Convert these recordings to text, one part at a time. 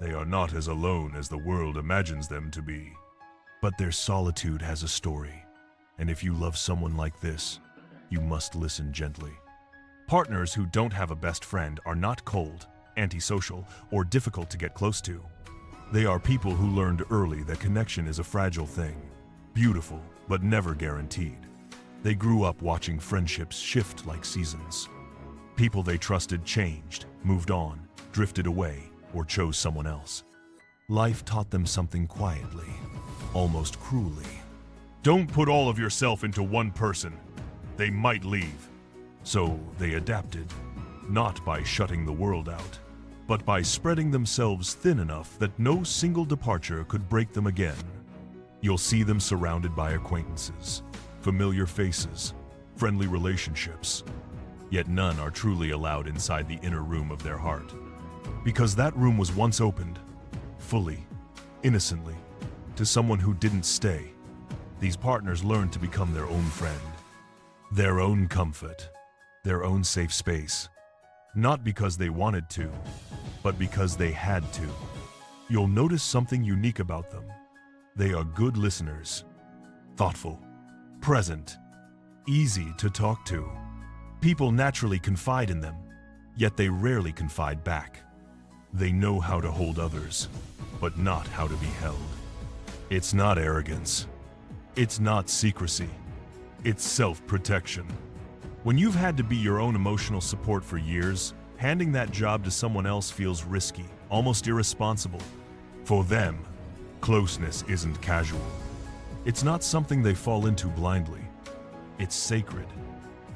They are not as alone as the world imagines them to be. But their solitude has a story, and if you love someone like this, you must listen gently. Partners who don't have a best friend are not cold, antisocial, or difficult to get close to. They are people who learned early that connection is a fragile thing, beautiful, but never guaranteed. They grew up watching friendships shift like seasons. People they trusted changed, moved on, drifted away, or chose someone else. Life taught them something quietly, almost cruelly. Don't put all of yourself into one person. They might leave. So they adapted, not by shutting the world out, but by spreading themselves thin enough that no single departure could break them again. You'll see them surrounded by acquaintances, familiar faces, friendly relationships, yet none are truly allowed inside the inner room of their heart. Because that room was once opened, fully, innocently, to someone who didn't stay. These partners learned to become their own friend, their own comfort, their own safe space. Not because they wanted to, but because they had to. You'll notice something unique about them. They are good listeners, thoughtful, present, easy to talk to. People naturally confide in them, yet they rarely confide back. They know how to hold others, but not how to be held. It's not arrogance. It's not secrecy. It's self-protection. When you've had to be your own emotional support for years, handing that job to someone else feels risky, almost irresponsible. For them, closeness isn't casual. It's not something they fall into blindly. It's sacred.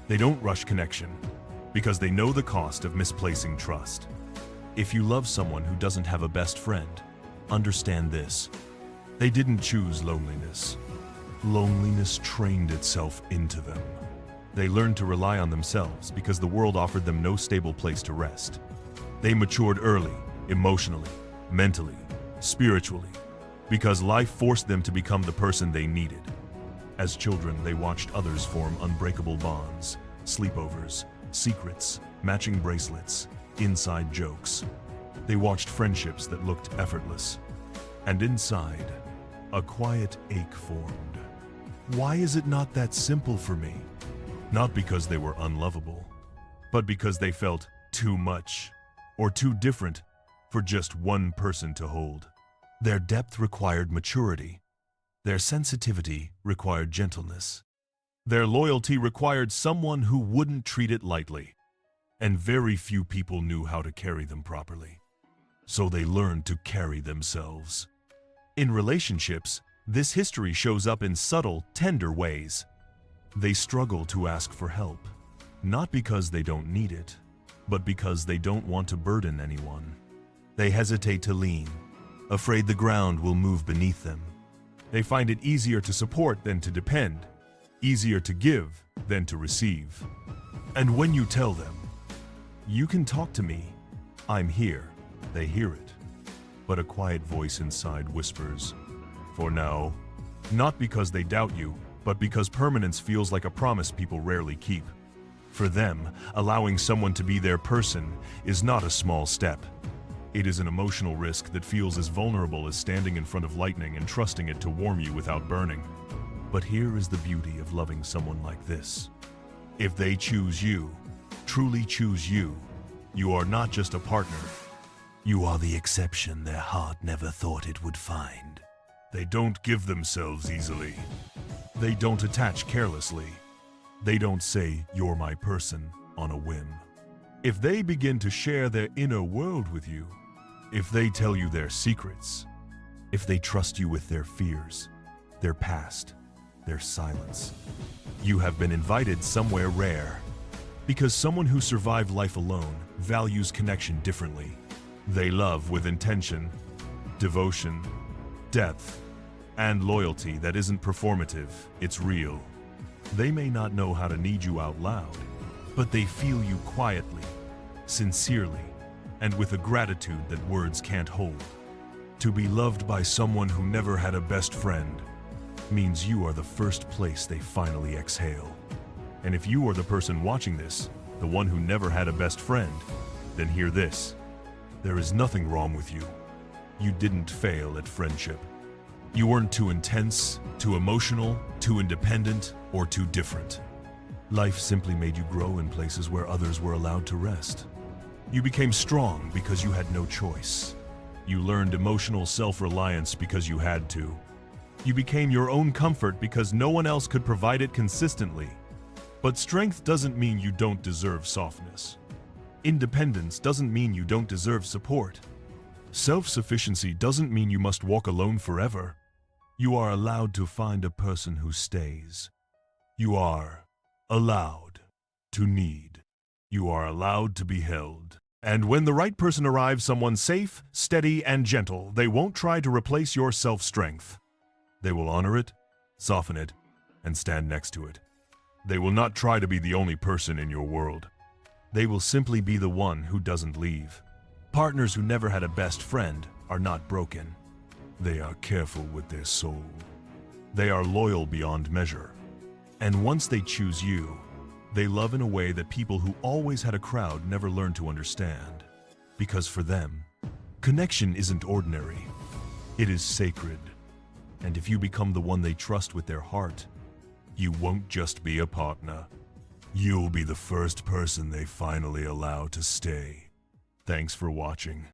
They don't rush connection because they know the cost of misplacing trust. If you love someone who doesn't have a best friend, understand this. They didn't choose loneliness. Loneliness trained itself into them. They learned to rely on themselves because the world offered them no stable place to rest. They matured early, emotionally, mentally, spiritually, because life forced them to become the person they needed. As children, they watched others form unbreakable bonds, sleepovers, secrets, matching bracelets, inside jokes. They watched friendships that looked effortless. And inside, a quiet ache formed. Why is it not that simple for me? Not because they were unlovable, but because they felt too much or too different for just one person to hold. Their depth required maturity. Their sensitivity required gentleness. Their loyalty required someone who wouldn't treat it lightly. And very few people knew how to carry them properly. So they learned to carry themselves. In relationships, this history shows up in subtle, tender ways. They struggle to ask for help, not because they don't need it, but because they don't want to burden anyone. They hesitate to lean, afraid the ground will move beneath them. They find it easier to support than to depend, easier to give than to receive. And when you tell them, "You can talk to me, I'm here," they hear it. But a quiet voice inside whispers, "For now," not because they doubt you, but because permanence feels like a promise people rarely keep. For them, allowing someone to be their person is not a small step. It is an emotional risk that feels as vulnerable as standing in front of lightning and trusting it to warm you without burning. But here is the beauty of loving someone like this. If they choose you, truly choose you, you are not just a partner. You are the exception their heart never thought it would find. They don't give themselves easily. They don't attach carelessly. They don't say, "You're my person," on a whim. If they begin to share their inner world with you, if they tell you their secrets, if they trust you with their fears, their past, their silence, you have been invited somewhere rare. Because someone who survived life alone values connection differently. They love with intention, devotion, depth, and loyalty that isn't performative, it's real. They may not know how to need you out loud, but they feel you quietly, sincerely, and with a gratitude that words can't hold. To be loved by someone who never had a best friend means you are the first place they finally exhale. And if you are the person watching this, the one who never had a best friend, then hear this. There is nothing wrong with you. You didn't fail at friendship. You weren't too intense, too emotional, too independent, or too different. Life simply made you grow in places where others were allowed to rest. You became strong because you had no choice. You learned emotional self-reliance because you had to. You became your own comfort because no one else could provide it consistently. But strength doesn't mean you don't deserve softness. Independence doesn't mean you don't deserve support. Self-sufficiency doesn't mean you must walk alone forever. You are allowed to find a person who stays. You are allowed to need. You are allowed to be held. And when the right person arrives, someone safe, steady, and gentle, they won't try to replace your self-strength. They will honor it, soften it, and stand next to it. They will not try to be the only person in your world. They will simply be the one who doesn't leave. Partners who never had a best friend are not broken. They are careful with their soul. They are loyal beyond measure. And once they choose you, they love in a way that people who always had a crowd never learned to understand. Because for them, connection isn't ordinary. It is sacred. And if you become the one they trust with their heart, you won't just be a partner. You'll be the first person they finally allow to stay. Thanks for watching.